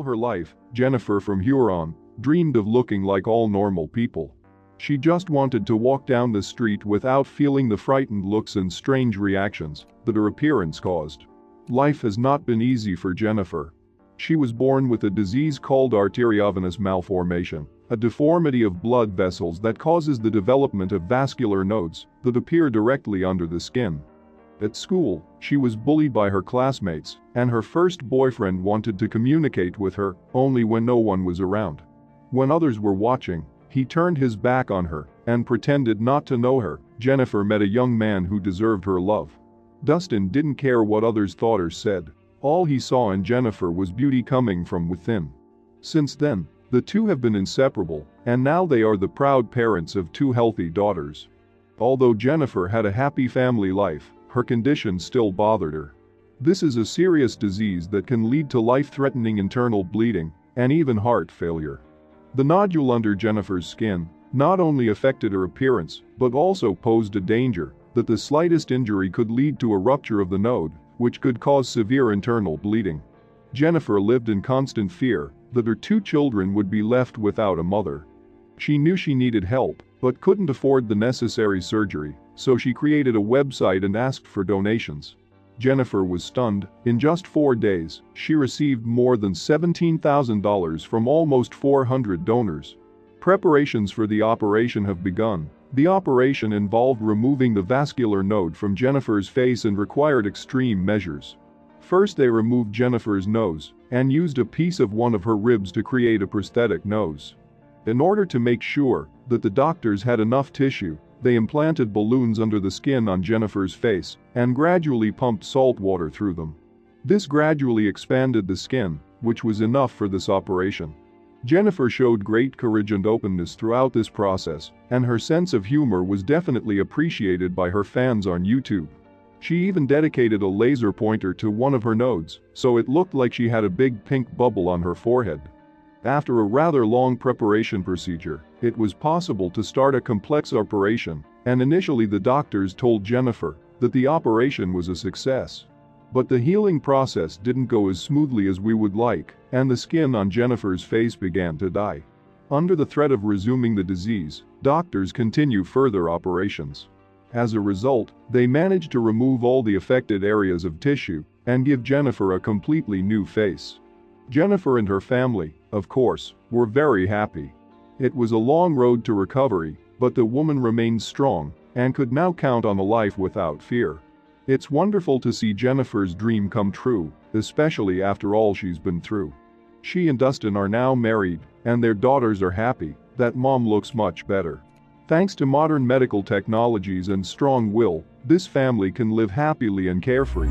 her life, Jennifer from Huron dreamed of looking like all normal people. She just wanted to walk down the street without feeling the frightened looks and strange reactions that her appearance caused. Life has not been easy for Jennifer. She was born with a disease called arteriovenous malformation, a deformity of blood vessels that causes the development of vascular nodes that appear directly under the skin. At school, she was bullied by her classmates, and her first boyfriend wanted to communicate with her only when no one was around. When others were watching, he turned his back on her and pretended not to know her. Jennifer met a young man who deserved her love. Dustin didn't care what others thought or said. All he saw in Jennifer was beauty coming from within. Since then, the two have been inseparable, and now they are the proud parents of two healthy daughters. Although Jennifer had a happy family life, her condition still bothered her. This is a serious disease that can lead to life-threatening internal bleeding and even heart failure. The nodule under Jennifer's skin not only affected her appearance but also posed a danger that the slightest injury could lead to a rupture of the node, which could cause severe internal bleeding. Jennifer lived in constant fear that her two children would be left without a mother. She knew she needed help, but couldn't afford the necessary surgery, so she created a website and asked for donations. Jennifer was stunned. In just 4 days, she received more than $17,000 from almost 400 donors. Preparations for the operation have begun. The operation involved removing the vascular node from Jennifer's face and required extreme measures. First, they removed Jennifer's nose and used a piece of one of her ribs to create a prosthetic nose. In order to make sure that the doctors had enough tissue, they implanted balloons under the skin on Jennifer's face and gradually pumped salt water through them. This gradually expanded the skin, which was enough for this operation. Jennifer showed great courage and openness throughout this process, and her sense of humor was definitely appreciated by her fans on YouTube. She even dedicated a laser pointer to one of her nodes, so it looked like she had a big pink bubble on her forehead. After a rather long preparation procedure, it was possible to start a complex operation, and initially the doctors told Jennifer that the operation was a success. But the healing process didn't go as smoothly as we would like, and the skin on Jennifer's face began to die. Under the threat of resuming the disease, doctors continue further operations. As a result, they managed to remove all the affected areas of tissue and give Jennifer a completely new face. Jennifer and her family, of course, were very happy. It was a long road to recovery, but the woman remained strong and could now count on a life without fear. It's wonderful to see Jennifer's dream come true, especially after all she's been through. She and Dustin are now married, and their daughters are happy that mom looks much better. Thanks to modern medical technologies and strong will, this family can live happily and carefree.